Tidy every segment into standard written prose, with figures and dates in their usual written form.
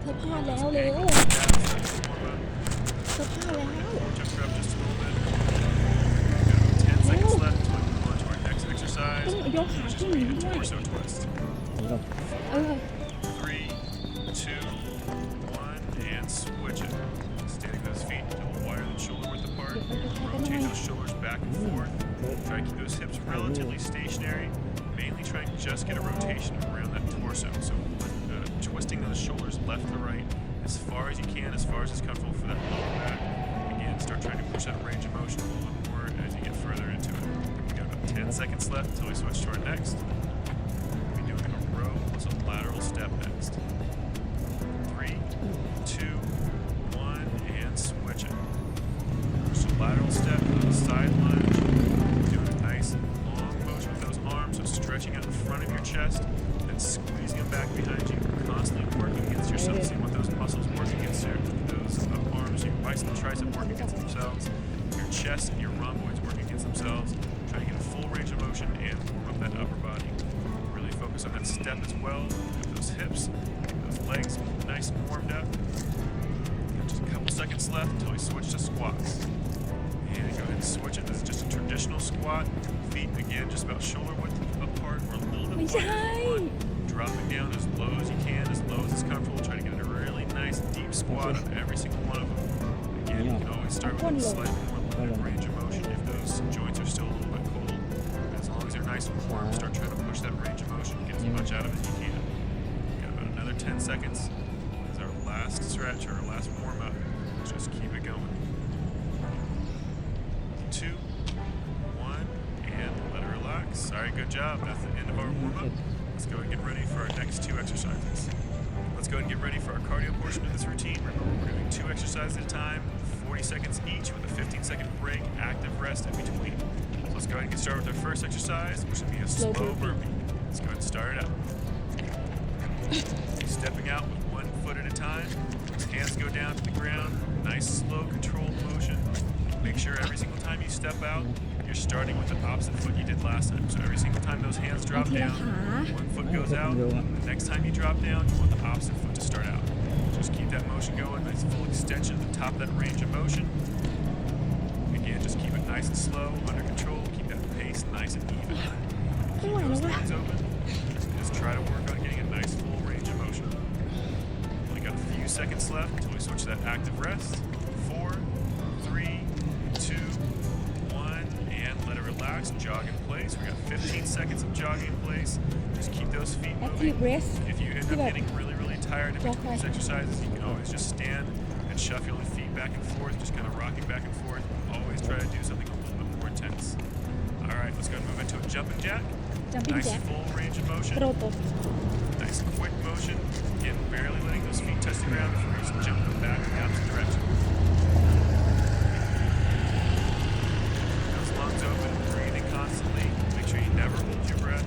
เธอพลาดแล้วเร็ว Ankle abs, warm up. เธอพลาดแล้ว Jump it up just a little bit. We've got about 10 seconds left until we move on to our next ต้อง exercise, ยกขา which is ขึ้น weighted ด้วย torso twist. เออ 3, 2, 1, and switch it. Standing with those feet, double wire and shoulder width apart. Rotate those shoulders back and forth. Try to keep those hips relatively stationary. Mainly try and just get a rotation around that torso. So twisting those shoulders left to right as far as you can, as far as it's comfortable for that lower back. Again, start trying to push that range of motion a little bit more as you get further into it. We've got about 10 seconds left until we switch to our next. We'll be doing a row with a lateral step next. 3, 2, 1, and switch it. Just a lateral step, side lunge. Doing a nice long motion with those arms, so stretching out in front of your chest, then squeezing them back behind you, constantly working against yourself. See what those muscles work against your, those arms, your bicep, tricep work against themselves, your chest and your rhomboids work against themselves. Try to get a full range of motion and warm up that upper body. Really focus on that step as well. Get those hips, get those legs nice and warmed up. Just a couple seconds left until we switch to squats. And go ahead and switch it. This is just a traditional squat. Feet again, just about shoulder width apart or a little bit wider if you want. Dropping down as low as you can, as low as it's comfortable. Try to get a really nice deep squat on every single one of them. Again, you can always start with a slightly more limited range of motion if those joints are still a little bit cold. As long as they're nice and warm, start trying to push that range of motion, get as much out of it as you can. We've got about another 10 seconds as our last stretch or our last warm up. Just keep it going. 2, 1, and let it relax. Sorry, good job. That's the end of our warm up. Let's go and get ready for our next 2 exercises. Let's go ahead and get ready for our cardio portion of this routine. Remember, we're doing 2 exercises at a time, 40 seconds each with a 15-second break, active rest in between. So let's go ahead and get started with our first exercise, which will be a slow burpee. Let's go ahead and start it out. Stepping out with 1 foot at a time. Hands go down to the ground. Nice, slow, controlled motion. Make sure every single time you step out, you're starting with the opposite foot you did last time. So every single time those hands drop down, 1 foot goes out. The next time you drop down, you want the opposite foot to start out. Just keep that motion going. Nice full extension at the top of that range of motion. Again, just keep it nice and slow, under control. Keep that pace nice and even. Keep those lungs open. Just try to work on getting a nice full range of motion. Only got a few seconds left until we switch to that active rest. 4, 3, 2, 1, and let it relax. Jog in place. We got 15 seconds of jogging in place. Just keep those feet moving. If you end up getting really, really tired in between these exercises, you can always just stand and shuffle your feet back and forth, just kind of rocking back and forth. Always try to do something a little bit more intense. All right, let's go and move into a jumping jack. Nice full range of motion. Nice quick motion. Again, barely letting those feet touch the ground before you just jump them back in the opposite direction. Those lungs open, breathing constantly. Make sure you never hold your breath.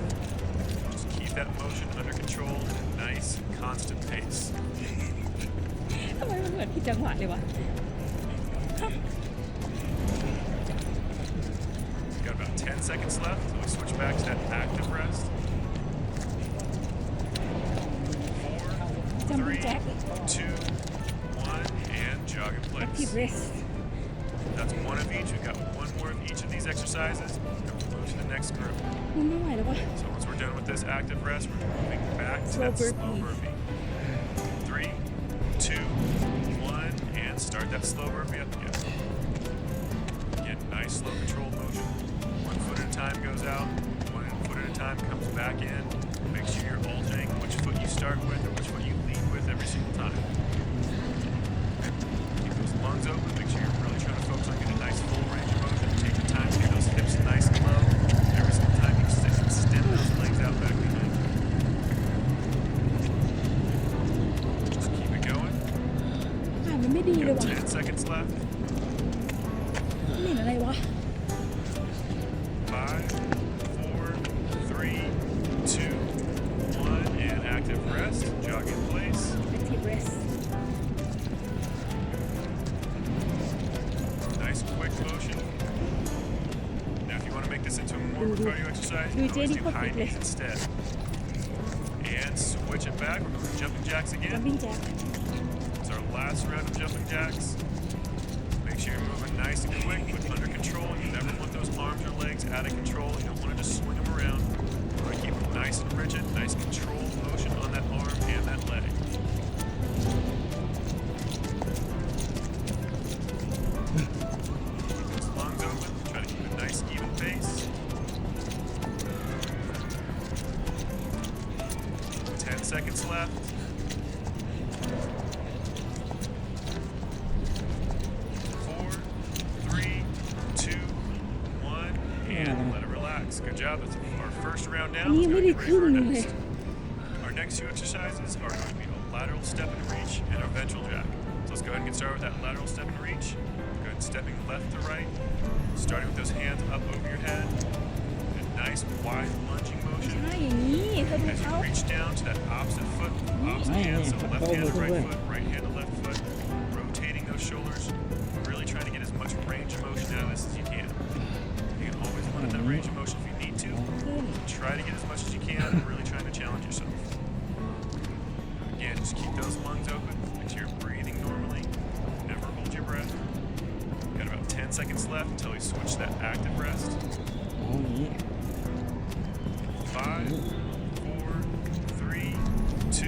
Just keep that motion under control at a nice, constant pace. ทำไมมันเหมือนผิดจังหวะเลยวะ Got about 10 seconds left until we switch back to that active rest. 4, 3, 2, 1, and jog in place. active rest That's 1 of each. We've got 1 more of each of these exercises. And we'll move to the next group. มันไม่ไหวแล้ววะ So once we're done with this active rest, we're moving back to that slow burpee. 3, 2, 1, and start that slow burpee up again. Again, nice, slow, controlled motion. 1 foot at a time goes out. 1 foot at a time comes back in. Make sure you're alternating which foot you start with or which foot you lead with every single time. Keep those lungs open. Make sure you're really trying to focus on getting a nice full range of motion. Take your time to get those hips nice and low. Every single time you extend those legs out back behind you. Just keep it going. มันไม่ดีเลย Got วะ 10 seconds left. มันเหม็นอะไรวะ 5, 4, 3, 2, 1, and active rest. Jog in place. active rest Nice quick motion. Now if you want to make this into a more cardio exercise, you can always do high knees instead. And switch switch it back. We're going jumping jacks จัม again. ปิ้งแจ็ค It's our last round of jumping jacks. Make sure you're moving nice and quick, but under control. You never want those arms or legs out of control. You don't want to just swing them around. You want to keep them nice and rigid, nice controlled motion on that arm and that leg. Keep those lungs open. Try to keep a nice even pace. 10 seconds left. 4, 3, 2, 1, and let it relax. Good job. That's our first round อัน down. นี้ Let's ไม่ go ได้ get ค ready รึ่ง for ห our นึงเลย next. Our next two exercises are going to be a lateral step and reach and a ventral jack. So let's go ahead and get started with that lateral step and reach. Go ahead and stepping left to right, starting with those hands up over your head. A nice wide lunging motion. ใช่อย่างนี้เธอดู As เขา you reach down to that opposite foot, opposite hand, so left hand to right hand to left foot, rotating those shoulders, really trying to get as much range of motion out of this as you can. You can always limit that range of motion if you need to. ขึ้น Try to get as much as you can, really trying to challenge yourself. Again, just keep those lungs open, make sure you're breathing normally, never hold your breath. Got about 10 seconds left until we switch to that active rest. อ๋ออย่างนี้ 5, 4, 3, 2,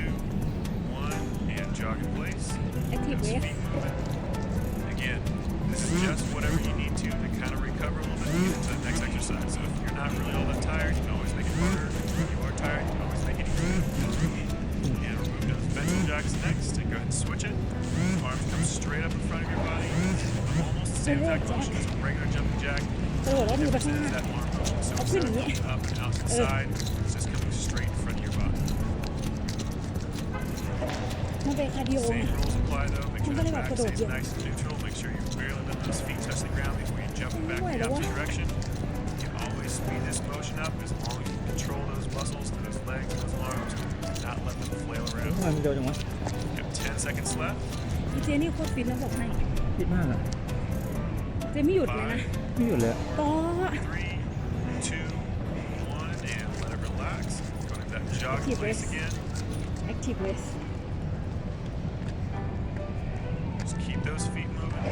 1, and jog in place. แอคทีฟ Those เวส feet moving. Again, this is just whatever you need to kind of recover a little bit and get into the next exercise. So if you're not really all that tired, you can always make it harder. If you are tired, you can always make it easier. And we're moving to the ventral jacks next. And go ahead and switch it. Arms come straight up in front of your body. Almost the same exact motion as a regular jumping jack. กระโดดแล้วมือไป Difference ข้างห is น้า that arm motion. So I'll instead put of it in going up and out to the side, it's just coming straight in front of your body. มันเป็นคาร์ดิโอ Same rules apply though. Make sure Không có the đi vào back cơ đồ stays chưa? nice and neutral. Make sure you barely let those feet touch the ground before you jump back in the opposite direction. You can always speed this motion up as long as you control those muscles, those legs, those arms, and not let them flail ทำ around. ไมมันเร็วจังวะ You have 10 seconds left. พี่เจนี่โคตรฟินนะบอกให้ คิดมากอ่ะ เจไม่หยุดเลยนะ 5, ไม่หยุดเลยอะ ต่อ 3, 2, 1, and let it relax. Go to that jog Keep place rest. again. แอคทีฟเวส Just keep those feet moving.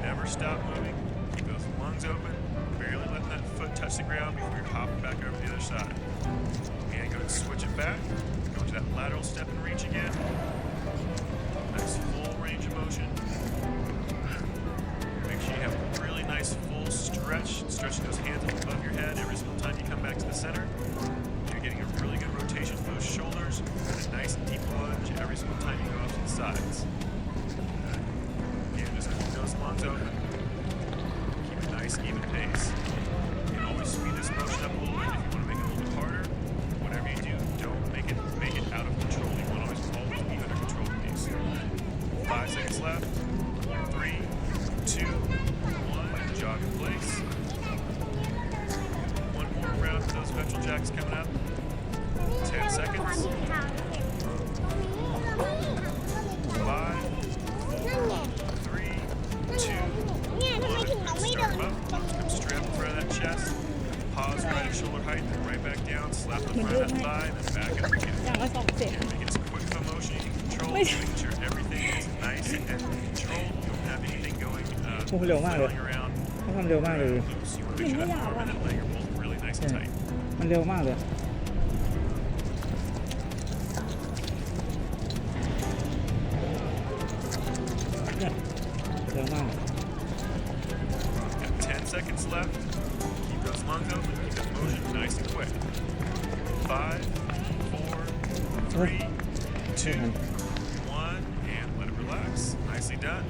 Never stop moving. Keep those lungs open. Barely letting that foot touch the ground before you're hopping back over to the other side. And go and switch it back. Go to that lateral step and reach again. Nice full range of motion. Make sure you have a really nice full stretch. Stretching those hands up above your head every single time you come back to the center. You're getting a really good rotation of those shoulders and a nice deep lunge every single time you go out to the sides. Again, just keep those lungs open. Keep a nice even pace. You can always speed this motion up a little bit if you want to make it a little bit harder. Whatever you do, don't make it out of control. You want to always be under control with these. 5 seconds left. 3, 2, 1. Jog in place. One more round of those ventral jacks coming up. 10 seconds. 5, 4, 3, 2, 1. Start 'em up. Come straight up in front of that chest. Pause right at shoulder height, then right back down. Slap the front of that thigh, then back up again. อย่างละ2 เซต Make it as quick of a motion you can control. Wait. Making sure everything is nice and controlled. You don't have anything going flailing around. เขาทำเร็วมากเลย Loose. You want to make sure that arm and that leg are both really nice and tight. มันเร็วมากเลย เนี่ยเร็วมาก Got 10 seconds left. Keep those lungs open. Keep that motion nice and quick. 5, 4, 3, 2, 1, and let it relax. Nicely done.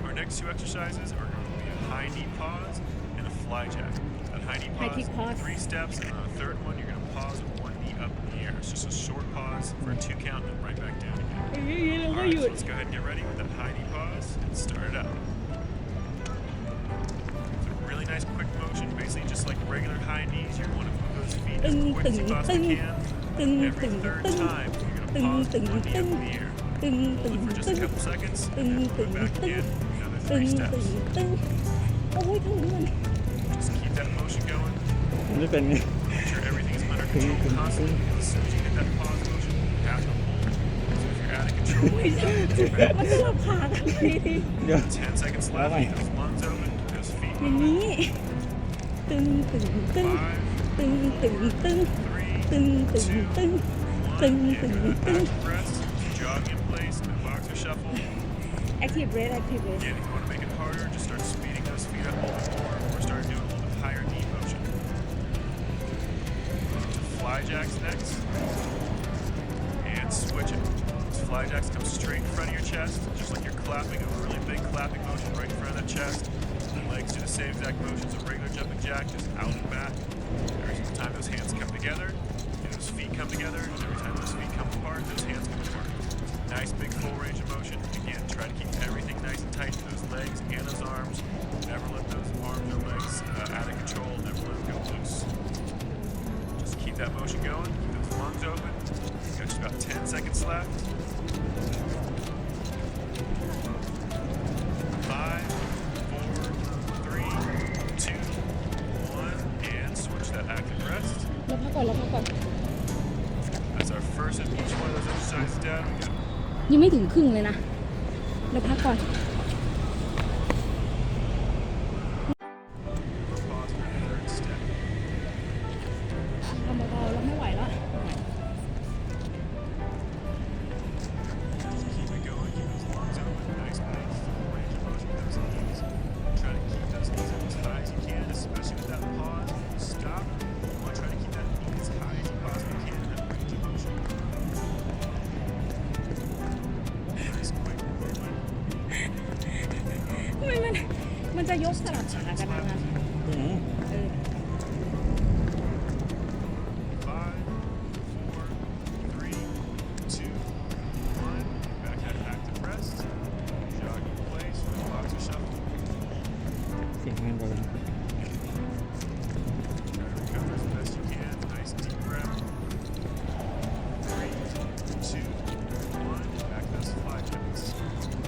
Our next two exercises are going to be a high knee pause and a fly jack. That high knee High kick pause. 3 steps, and on the third one, you're going to pause with one knee up in the air. It's just a short pause for a 2 count and right back down again. อย่างนี้เรา All ก็ right, หยุ so ด let's go ahead and get ready with that high knee pause and start it out. It's a really nice quick motion, basically just like regular high knees. You want to move those feet as quick as you possibly can. ตึง Every ตึง third ตึง time, you're ตึ going ง to ตึง pause with one knee ตึง up in the air. ตึงตึง Hold it for just ตึ a ง couple seconds, ตึง and then ตึง move back ตึง again. Another ตึง 3 ตึง steps. ตึงโอ้ยถึงมัน Just keep that motion going. มันไม่เป็นไง Make sure everything's under control constantly. As soon as you hit that pause motion, you have to hold out of control. มันจะหลับขาทำไมดิ เดี๋ยว 10 seconds left. Bye-bye. Keep those lungs open. Keep those feet อย่าง moving. นี้ตึงตึงตึง 5, ตึงตึงตึง 3, ตึงตึงตึง 1.ตึง And ตึง do ตึง an active rest. Jog in place. And box or shuffle. active rest active rest Again, if you want to make it harder, just start speeding those feet up a little bit more, or start doing a little bit higher knee motion. Fly jacks next, and switch it. These fly jacks come straight in front of your chest, just like you're clapping a really big clapping motion right in front of that chest. Legs do the same exact motion as a regular jumping jack, just out and back. Every single time those hands come together, and those feet come together, and every time those feet come apart, those hands come apart. Nice big full range of motion. Again, try to keep everything nice and tight to those legs and those arms. Never let those arms or legs out of control. Never let them go loose. Just keep that motion going. Keep those lungs open. You got just about 10 seconds left. 5, 4, 3, 2, 1, and switch that active rest. เราพักก่อนเราพักก่อน That's our first of each one of those exercises down. We got ยังไม่ถึงครึ่งเลยนะเราพักก่อน pause for the third step. ทำเบาๆเราไม่ไหวแล้ว Keep it going, keep those lungs open, nice big full range of motion with those knees. Try to keep those knees up as high as you can, especially with that pause. When you stop, you want to try to keep that knee as high as you possibly can in that range of motion. Nice quick movement. ทำไมมันจะยกสลับขากันนะ อืม เออ 5, 4, 3, 2, 1. Back at active rest. Jog in place, box or shuffle. เสียงมันก่อน Try to recover as best you can. Nice deep breath. 3, 2, 1. Back to those fly jacks.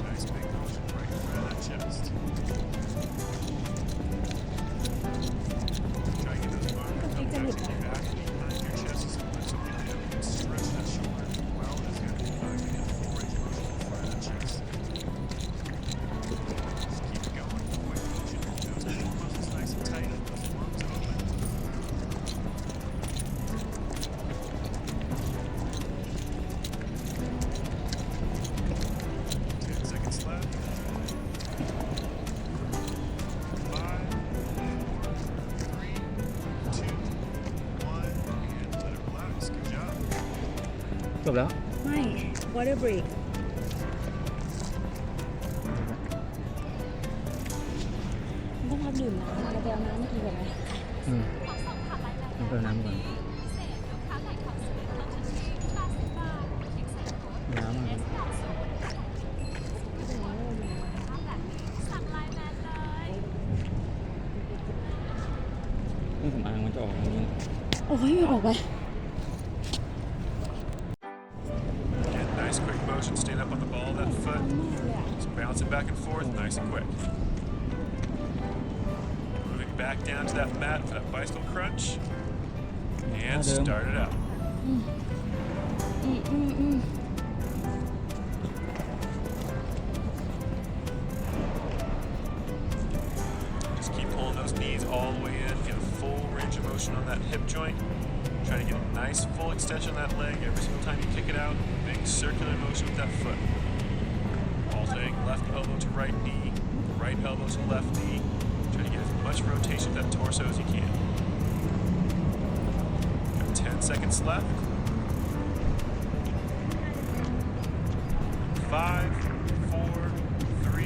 Nice big motion right in front of that chest. Try to get those arms to come back to your back behind your chest so that you can stretch that shoulder as well as get a full range of motion in front of that chest. Just keep it going. Quick motion. Those core muscles nice and tight. Those lungs open. 10 seconds left. 5, 4, 3, 2, 1, and let it relax. Good job. จบแล้ว ไม่ water break มันต้องพักดื่มน้ำเราไปเอาน้ำมากินก่อนไหม อืมเอาไปเอาน้ำก่อนน้ำมาเครื่องสำอางมันจะออกอย่างนี้ โอ้ยไม่ออกไป Again, nice quick motion. Stand up on the ball of that foot. มากเลยอ่ะ Just bouncing back and forth, nice and quick. Moving back down to that mat for that bicycle crunch. And start it out. อืม Just keep pulling those knees all the way in. Get a full range of motion on that hip joint. Try to get a nice full extension of that leg every single time you kick it out. Big circular motion with that foot. Alternating left elbow to right knee, right elbow to left knee. Try to get as much rotation with that torso as you can. Got 10 seconds left. 5, 4, 3,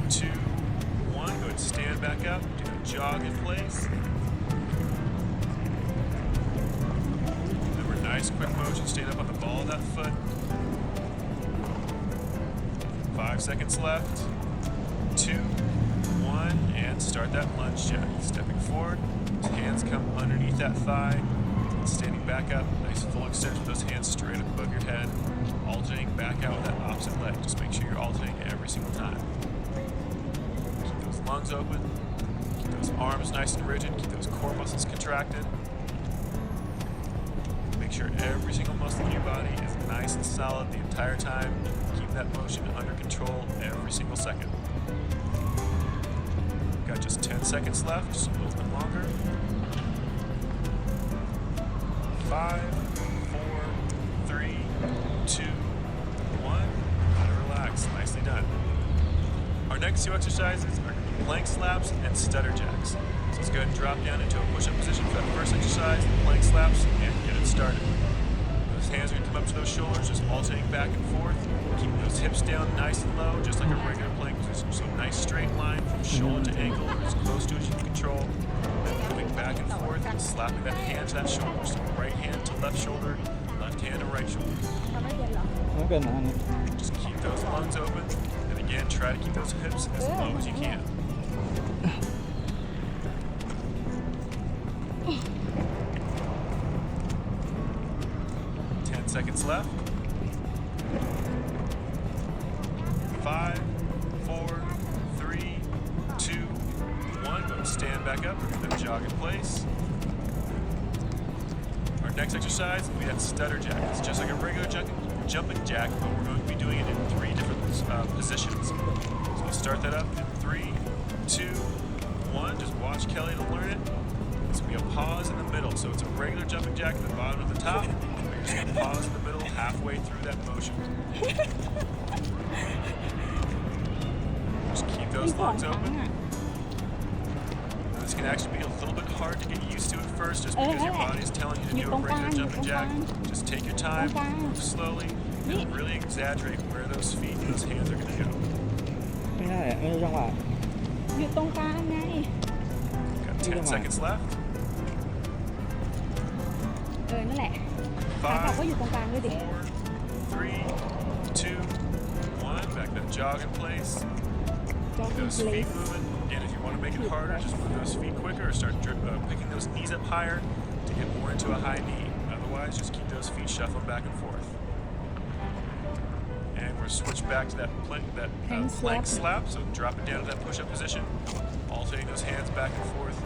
2, 1. Go ahead and stand back up. Do a jog in place. Remember, nice quick motion. Stand up on the ball of that foot. 5 seconds left. 2, 1, and start that lunge jack. Stepping forward, hands come underneath that thigh. Standing back up, nice full extension with those hands straight up above your head. Alternating back out with that opposite leg. Just make sure you're alternating every single time. Keep those lungs open. Keep those arms nice and rigid. Keep those core muscles contracted. Make make sure every single muscle in your body is nice and solid the entire time. Keep that motion under control every single second. Got just 10 seconds left, just a little bit longer. 5, 4, 3, 2, 1. Let it relax. Nicely done. Our next two exercises are going to be plank slaps and stutter jacks. So let's go ahead and drop down into a push-up position for that first exercise, the plank slaps, and get it started. Those hands are going to come up to those shoulders, just alternating back and forth. Keep those hips down nice and low, just like a regular plank position. So nice straight line from shoulder to ankle, or as close to it as you can control. Then moving back and forth and slapping that hand to that shoulder. So right hand to left shoulder, left hand to right shoulder. ทำไม่เป็นหรอ ไม่เป็นนะอันนี้ Just keep those lungs open, and again, try to keep those hips as low as you can. Seconds left. 5, 4, 3, 2, 1. Go stand back up. We're going to jog in place. Our next exercise will be that stutter jack. It's just like a regular jumping jack, but we're going to be doing it in 3 different positions. So we'll start that up in 3, 2, 1. Just watch Kelly to learn it. It's going to be a pause in the middle. So it's a regular jumping jack at the bottom and the top. Just going to pause in the middle halfway through that motion. Just keep those lungs open. This can actually be a little bit hard to get used to at first just because your body is telling you to do a regular jumping jack. Just take your time, move slowly, and really exaggerate where those feet and those hands are going to go. ไม่ได้อะไม่รู้จังหวะ อยู่ตรงกลางไง Got 10 seconds left. นั่นแหละ ขากลับก็อยู่ตรงกลางด้วยดิ 5, 4, 3, 2, 1. Back that jog in place. Keep those feet moving. Again, if you want to make it harder, just move those feet quicker or start picking those knees up higher to get more into a high knee. Otherwise, just keep those feet shuffling back and forth. And we're switch back to that plank slap. So drop it down to that push-up position. Alternating those hands back and forth.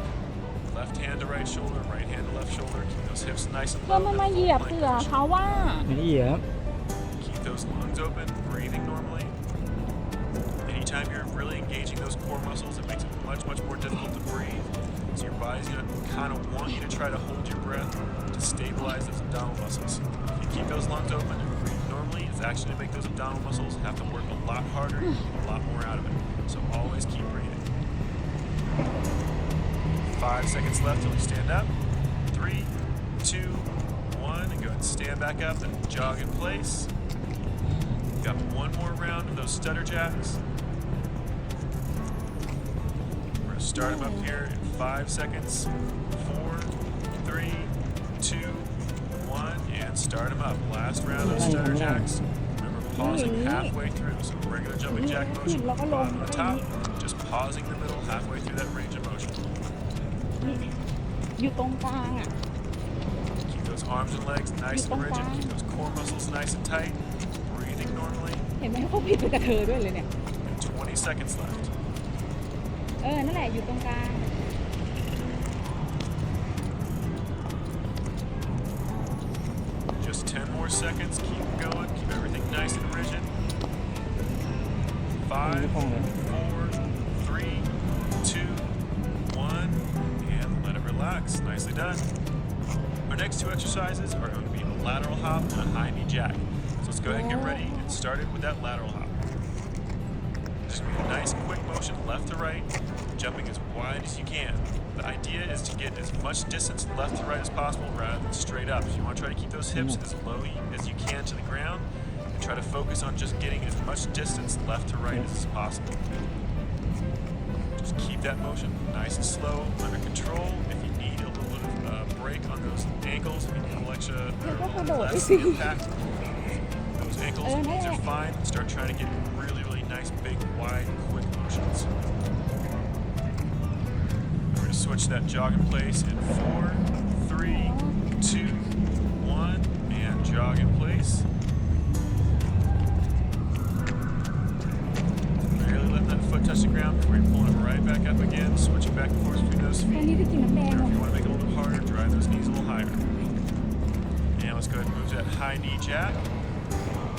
Left hand to right shoulder, right hand to left shoulder. Keep those hips nice and ก็ low. มันมาเหยียบเสือเขาว่า ไม่ได้เหยียบ Keep those lungs open, breathing normally. Anytime you're really engaging those core muscles, it makes it much more difficult to breathe. So your body's going to kind of want you to try to hold your breath to stabilize those abdominal muscles. If you keep those lungs open and breathe normally, it's actually to make those abdominal muscles have to work a lot harder and get a lot more out of it. So always keep breathing. 5 seconds left till you stand up. 3, 2, 1, and go ahead and stand back up and jog in place. Got one more round of those stutter jacks. We're going to start them up here in 5 seconds. 4, 3, 2, 1, and start them up. Last round of stutter jacks. Remember pausing halfway through. So regular jumping jack motion, bottom to the top. Just pausing in the middle halfway through that range of motion. อยู่ตรงกลางอ่ะ Keep those arms and legs nice and rigid. Keep those core muscles nice and tight. Breathing normally. เห็นไหมเขาผิดเป็นกระเทยด้วยเลยเนี่ย And 20 seconds left. นั่นแหละอยู่ตรงกลาง Just 10 more seconds. Keep going. Keep everything nice and rigid. 5, 4, 3, 2, 1, and let it relax. Nicely done. Our next two exercises are going to be a lateral hop and a high knee jack. So let's go ahead and get ready and started with that lateral hop. Just be a nice quick motion left to right, jumping as wide as you can. The idea is to get as much distance left to right as possible rather than straight up. So you want to try to keep those hips as low as you can to the ground and try to focus on just getting as much distance left to right as possible. Just keep that motion nice and slow, under control. If you need a little bit of break on those ankles, if you need a little extra less impact, those ankles, these are fine. Start trying to get really nice, big, wide, quick motions. We're going to switch that jog in place in 4, 3, 2, 1, and jog in place. Barely letting that foot touch the ground before you're pulling it right back up again, switching back and forth between those ตอนนี้ feet. ได้กินน้ำแดง Or if you want to make it a little bit harder, drive those knees a little higher. And let's go ahead and move to that high knee jack.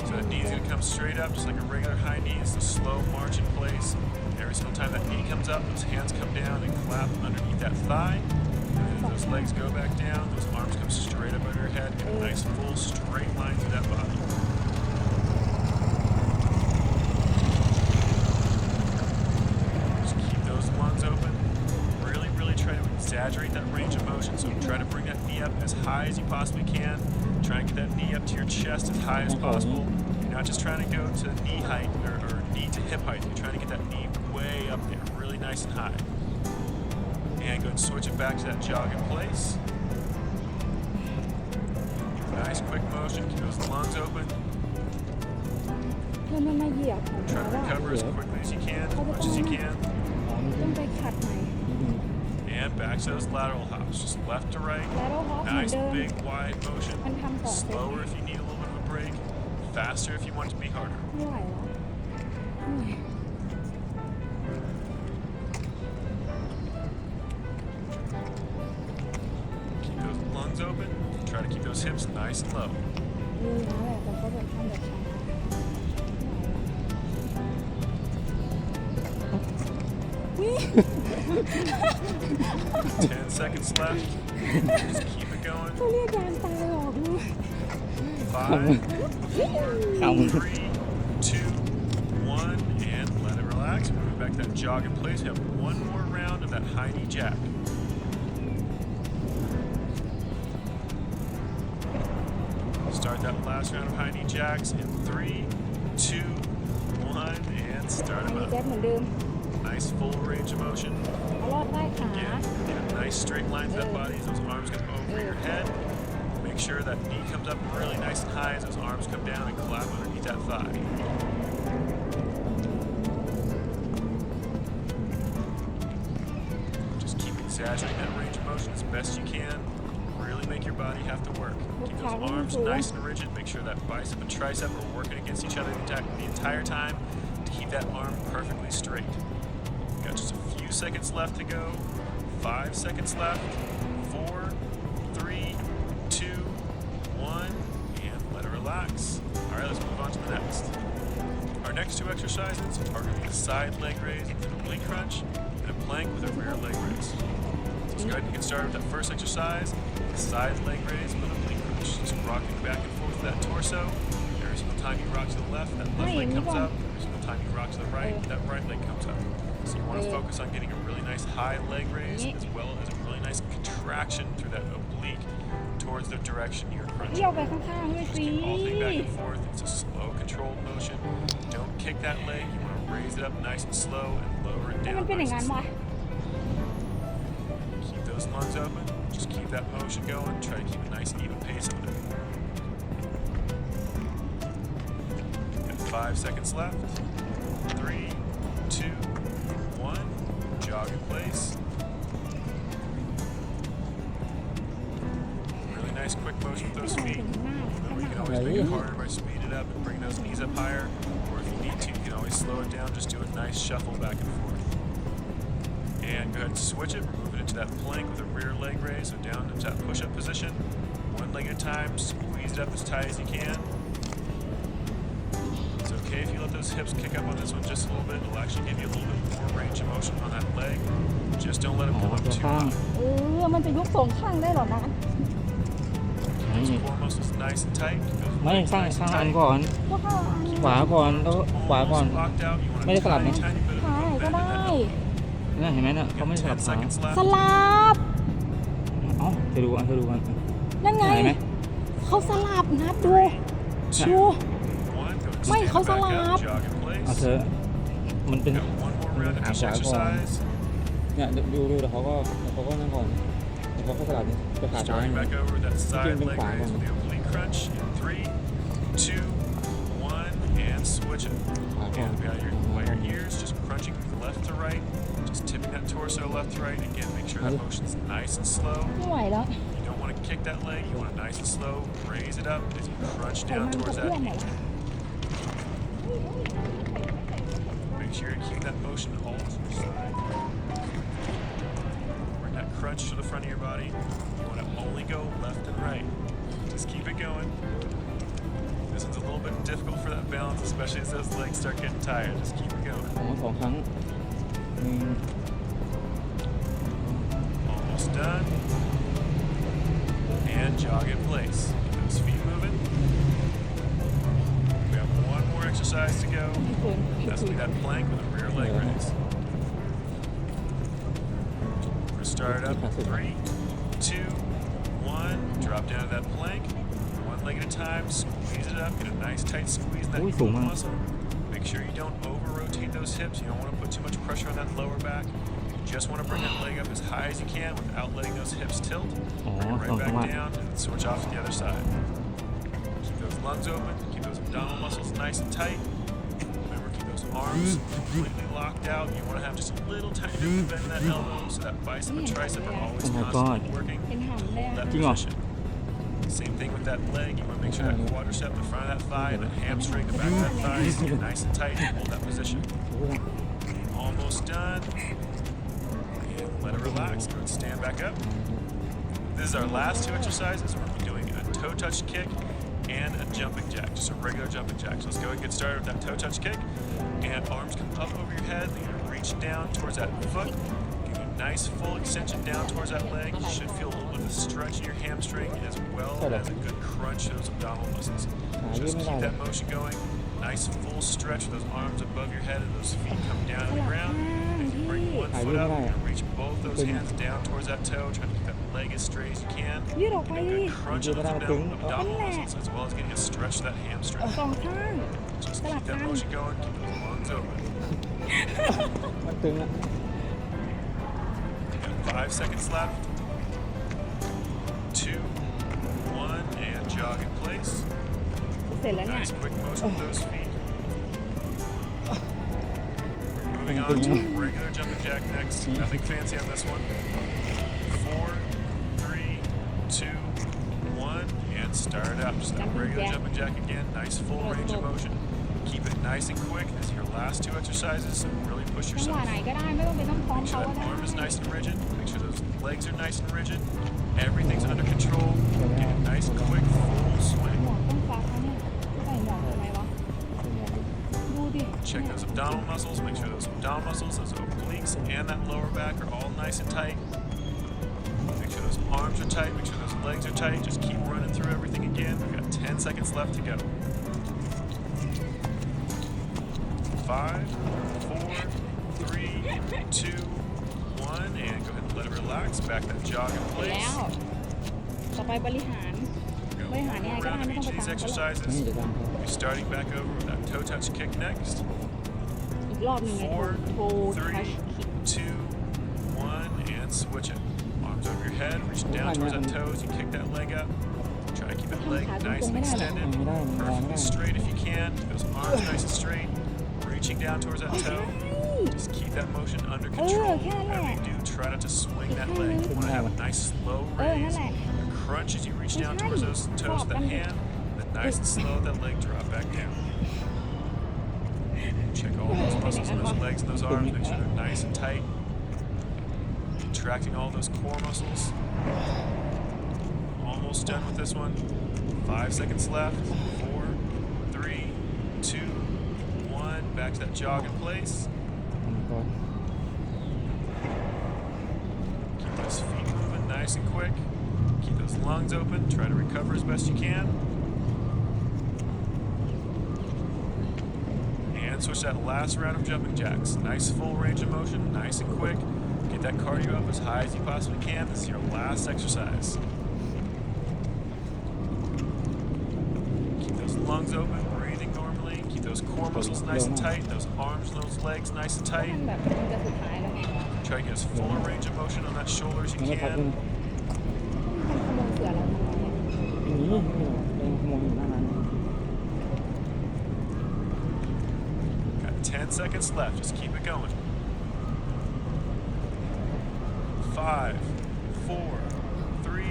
So that knee's going to come straight up, just like a regular high knee. It's a slow march in place. Every single time that knee comes up, those hands come down and clap underneath that thigh. And then those legs go back down, those arms come straight up over your head. Get a nice full straight line through that body. Just keep those lungs open. Really, really try to exaggerate that range of motion. So try to bring that knee up as high as you possibly can. Try and get that knee up to your chest as high as possible. You're not just trying to go to knee height or knee to hip height. You're trying to get that knee way up there, really nice and high. And go and switch it back to that jog in place. Nice quick motion, keep those lungs open. แล้วมันมาเหยียบของ Try เขา to อะ recover as quickly as you can, as much as you can. ต้องไปขัดใหม่ And back to those lateral hops, just left to right. แล้วเราฮอปเหมือน Nice เดิม big wide motion. มันทำ2 เซต Slower if you need a little bit of a break. Faster if you want it to be harder. ไม่ไหวแล้วเหนื่อย Keep those lungs open. Try to keep those hips nice and low. รู้แล้วแหละแต่ก็แบบทำแบบช้า 10 seconds left. Just keep it going. เขาเรียกยานตายออกลูก 5, เอา 3, 2, 1, and let it relax. Move back to that jog in place. We have one more round of that high knee jack. Start that last round of high knee jacks in 3, 2, 1, and start อัน them นี้ up. แจ็คเหมือนเดิม Nice full range of motion. เอารอดใต้ขา Again, get a nice straight line to that body as those arms come over your head. Make sure that knee comes up really nice and high as those arms come down and clap underneath that thigh. Just keep exaggerating that range of motion as best you can. Really make your body have to work. Keep those arms nice and rigid. Make sure that bicep and tricep are working against each other the entire time to keep that arm perfectly straight. Got just a few seconds left to go. 5 seconds left. 4, 3, 2, 1, and let it relax. All right, let's move on to the next. Our next two exercises are going to be a side leg raise with an oblique crunch and a plank with a rear leg raise. So let's go ahead and get started with that first exercise, the side leg raise with an oblique crunch. Just rocking back and forth with that torso. Every single time you rock to the left, that left leg comes up. Every single time you rock to the right, that right leg comes up. So you want to focus on getting a really nice high leg raise as well as a really nice contraction through that oblique towards the direction you're เที่ยว crunching. ไปข้างๆด้วย Just สิ keep alternating back and forth. It's a slow, controlled motion. Don't kick that leg. You want to raise it up nice and slow and lower it ถ้า down มันเป็นอย่าง nice นั้น and วะ slow. Keep those lungs open. Just keep that motion going. Try to keep a nice even pace of it. Got 5 seconds left. 3, 2, 1. Jog in place. Really nice quick motion with those ทำไม feet. ถึงหน้า We can always make it harder by speeding it up and bring those knees up higher. Or if you need to, you can always slow it down. Just do a nice shuffle back and forth. And go ahead and switch it. We're moving into that plank with a rear leg raise. So down into that push-up position. One leg at a time. Squeeze it up as tight as you can. It's okay if you let those hips kick up on this one just a little bit. It'll actually give you a little bit more range of motion on that leg. Just don't let them come up too high. มันจะยก2 ข้างได้เหรอนะ First and foremost is nice and tight. Keep those ไม่ legs ข้าง nice ข้าง and อัน tight. ก่อน ก็ข้าง ขวาก่อนแล้วขวาก่อน Almost locked out. You want ไม่ a ได้สลับ tiny, นะ tiny bit of ขาไหน a ก็ bend in ได้ that elbow. นั่นเห็นไหมน่ะเขาไม่ Got ได้สลับ 10 ขา seconds ส left. ลับ เอ้าจะดูกันจะดูกัน นั่นไง เห็นไหม เขาสลับนับดู 2, ดู 1. Go ahead and Wait, stand how's back the up, lap? jog in เอา place. เถอะมันเป็น Got one more round of each ขวาก่อน exercise. เนี่ยดูเดี๋ยวเขาก็นั่งก่อนเดี๋ยวเขาก็สลับนี่ไปขาซ้าย Starting back over that side Keep leg them raise with the oblique crunch in 3, 2, 1, and switch it. ขาก่อน Again, by your ears, just crunching left to right, just tipping that torso left to right. Again, make sure that motion's nice and slow. ไม่ไหวแล้ว You don't want to kick that leg. You want it nice and slow. Raise it up as you crunch ไข down มันก towards ระเพื่อม that หมด knee. ละ Make sure you keep that motion all to your side. Bring that crunch to the front of your body. You want to only go left and right. Just keep it going. This one's a little bit difficult for that balance, especially as those legs start getting tired. Just keep it going. 2 ครั้ง Almost done. And jog in place. Keep those feet moving. We have one more exercise to go. That's going to be that plank with a rear leg raise. We're start up. 3, 2, 1. Drop down to that plank. One leg at a time. Squeeze it up. Get a nice tight squeeze in that glute muscle. Make sure you don't over-rotate those hips. You don't want to put too much pressure on that lower back. You just want to bring that leg up as high as you can without letting those hips tilt. Bring it right back down and switch off to the other side. Keep those lungs open. Keep those abdominal muscles nice and tight. Remember, keep those arms completely locked out. You want to have just a little tiny bit of bend in that elbow so that bicep and tricep are always constantly working. เป็นหำเลยอะ That จริงเหรอ position. Same thing with that leg. You want to make sure that quadricep, the front of that thigh, and the hamstring, the back of that thigh is nice and tight. Hold that position. Almost done. And let it relax. Go and stand back up. This is our last 2 exercises. We're going to be doing a toe touch kick and a jumping jack, just a regular jumping jack. So let's go and get started with that toe touch kick. And arms come up over your head. You're going to reach down towards that foot. Nice full extension down towards that leg. You should feel a little bit of stretch in your hamstring as well as a good crunch in those abdominal muscles. Just keep that motion going. Nice full stretch with those arms above your head and those feet come down to the ground. And you bring one foot up, you're gonna reach both those hands down towards that toe, trying to keep that leg as straight as you can. ยืดออกไป Get a good crunch in those abdominal muscles as well as getting a stretch to that hamstring. 2 ข้าง Just keep that motion going, keep those lungs open. มันตึงอะ 5 seconds left. 2, 1, and jog in place. เสร็จแล้วเนี่ย Nice quick motion with those feet. Moving on to a regular jumping jack next. Nothing fancy on this one. 4, 3, 2, 1, and start up. Just a regular jumping jack again. Nice full range of motion. Keep it nice and quick. This is your last 2 exercises, so really push จังหวะ yourself. ไหนก็ได้ไม่ต้องไปต้องพร้อม Make เขา sure ก็ that ได้ arm is nice and rigid. Make sure those legs are nice and rigid. Everything's under control. Get a nice, quick, full swing. หมวกต้องฟ้าเขาเนี่ยใส่หมวกทำไมวะ ดูดิ Check those abdominal muscles. Make sure those abdominal muscles, those obliques, and that lower back are all nice and tight. Make sure those arms are tight. Make sure those legs are tight. Just keep running through everything again. We've got 10 seconds left to go. 5, 4, 3, 2, 1, and go ahead and let it relax. Back that jog in แล้ place. ว ต่อไปบริหาร Go บริหารยังไง one ก็ได้ round of ไม่ต้อง each ไป of these ตามเขาหรอก exercises. นี่จะทำครับ We'll be starting back over with that toe touch kick next. อีกรอบหนึงไง 4, โททัช 3, คิก 2, 1, and switch it. Arms over your head, reach down towards that toe as you kick that leg up. Try to keep that leg nice and extended, perfectly straight if you can. Keep those arms nice and straight, reaching down towards that toe. Just keep that motion under control. Whatever you do, try not to swing that leg. You want to have a nice slow นั่น raise, แหละ a crunch as you reach down towards those toes with that hand, then nice and slow that leg drop back down. Check all those muscles in those legs and those arms, make sure they're nice and tight. Contracting all those core muscles. Almost done with this one. 5 seconds left. 4, 3, 2, 1. Back to that jog in place. Keep those feet moving nice and quick. Keep those lungs open. Try to recover as best you can. And switch that last round of jumping jacks. Nice full range of motion, nice and quick. Get that cardio up as high as you possibly can. This is your last exercise. Keep those lungs open, breathing normally. Keep those core muscles nice and tight. Those arms and those legs nice and มั tight. นแบบมันจะสุดท้ายแล้วไง Try to get as full a range of motion on that shoulder as you มันไม่พัก can. เลย มันขโมยเสือเราทำไมเนี่ย นี่เป็นขโมยอยู่หน้าร้าน Got 10 seconds left. Just keep it going. 5, 4, 3,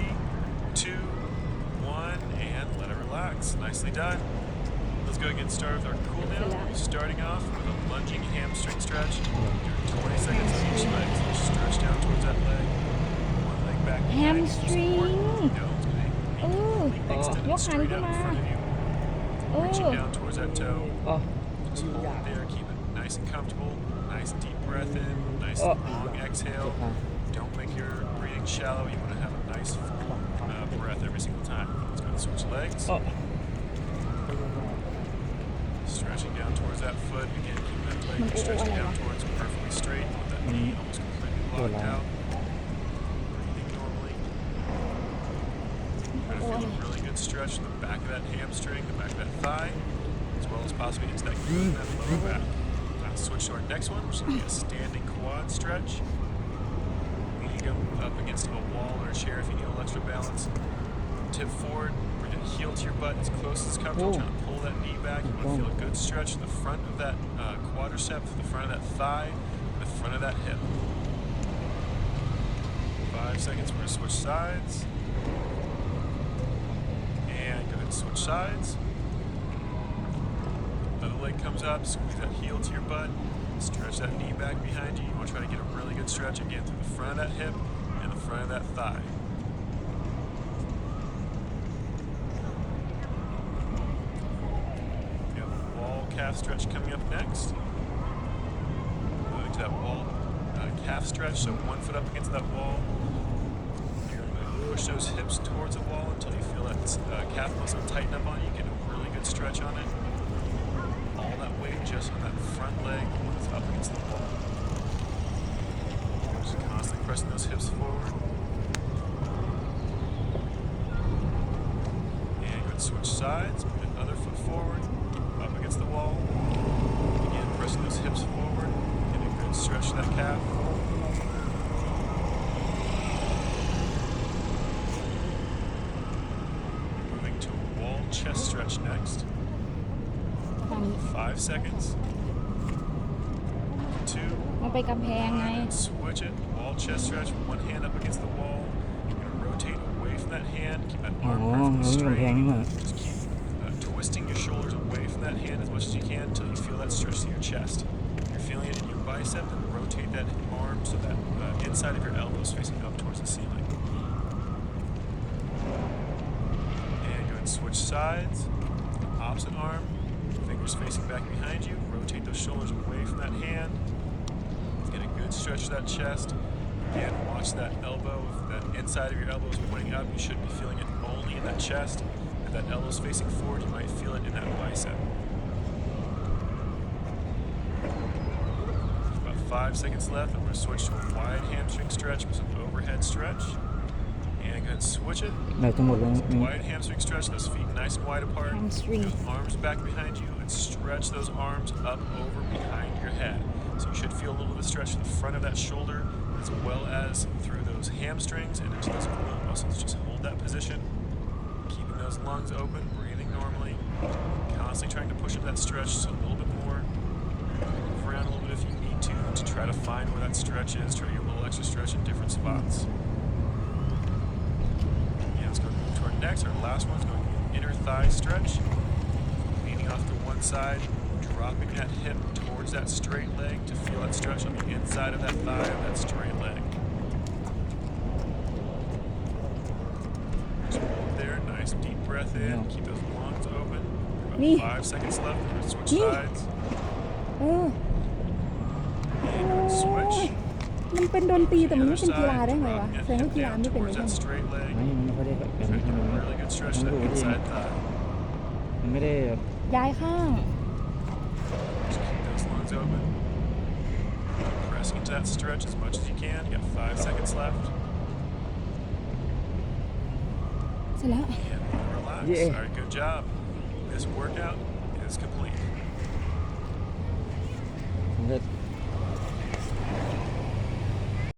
2, 1, and let it relax. Nicely done. Let's go and get started with our cool down. We'll be starting off with a lunging hamstring stretch. Do 20 seconds on each leg. So stretch down towards that leg. One leg back. Hamstring. No, it's good. เออ extended Nhấc straight hai out in cái front of mà. you. Reaching down towards that toe. อ๋อ Just hold it there. Keep it nice and comfortable. Nice deep breath in. Nice Oh. long exhale. Don't make your breathing shallow. You want to have a nice full breath every single time. Let's go and switch legs. อ๋อ Stretching down towards that foot. Again, keep that leg stretching down towards perfectly straight. With that knee almost completely locked out. Breathing normally. Try to feel a really good stretch in the back of that hamstring, the back of that thigh, as well as possibly into that glute and that lower back. Now switch to our next one, which is going to be a standing quad stretch. Leaning up against a wall or a chair if you need a little extra balance. Tip forward, bring that heel to your butt as close as comfortable. Trying to pull that knee back. You want to feel a good stretch in the front of that quadricep, the front of that thigh, the front of that hip. 5 seconds, we're going to switch sides. And go ahead and switch sides. Other leg comes up, squeeze that heel to your butt. Stretch that knee back behind you. You want to try to get a really good stretch again through the front of that hip and the front of that thigh. We have a wall calf stretch coming up next. Moving to that wall calf stretch, so one foot up against that wall. You're going to push those hips towards the wall until you feel that calf muscle tighten up on you. Get a really good stretch on it. All that weight just on that front leg that's up against the wall. Just constantly pressing those hips forward. And go ahead and switch sides. Put the other foot forward, up against the wall. Again, pressing those hips forward. Get a good stretch to that calf. Moving to a wall chest stretch next. ทางนี้ 5 seconds. 2. มันไปกำแพงไง And switch it. Wall chest stretch. One hand up against the wall. You're going to rotate away from that hand. Keep that อ๋อ arm เรา perfectly ไม่กำแพ straight. งนี่หว่า Just keep twisting your shoulders away from that hand as much as you can until you feel that stretch to your chest. If you're feeling it in your bicep, then rotate that arm so that inside of your elbow is facing up towards the ceiling. And go ahead and switch sides. Opposite arm. Fingers facing back behind you. Rotate those shoulders away from that hand. Get a good stretch to that chest. Again, watch that elbow. If that inside of your elbow is pointing up, you should be feeling it only in that chest. If that elbow is facing forward, you might feel it in that bicep. About 5 seconds left. I'm going to switch to a wide hamstring stretch with some overhead stretch. And go ahead and switch it. เราจะหมดแล้วนี่ Wide hamstring stretch, those feet nice and wide apart. Hamstring. Those arms back behind you and stretch those arms up over behind your head. So you should feel a little bit of stretch in the front of that shoulder as well as through those hamstrings and into those glute muscles. Just hold that position, keeping those lungs open, breathing normally, constantly trying to push up that stretch just a little bit more. Move around a little bit if you need to try to find where that stretch is. Try to get a little extra stretch in different spots. Let's go to our next. Our last one's going to be an inner thigh stretch. Leaning off to one side, dropping that hip towards that straight leg to feel that stretch on the inside of that thigh of that straight leg. Just hold there. Nice deep breath in. Keep those lungs open. About 5 seconds left. We're going to switch sides. เออ And switch. มันเป็นดนตรีแต่ The มันไม่ other เป็นกีฬา side, ได้ไงวะ dropping that แสดงว่า hip กีฬา down ไม่เป็น towards ใช่ that ไหม straight leg. ไม่มันไม่ค่อยได้แบบ Try to นี้ get มัน a really good stretch to มัน that รู้ที่ inside thigh. มันไม่ได้แบบ ย้ายข้าง Just keep those lungs open. Pressing into that stretch as much as you can. You got 5 seconds left. เสร็จแล้ว And relax. Yeah. All right, good job. This workout is complete. มันจะ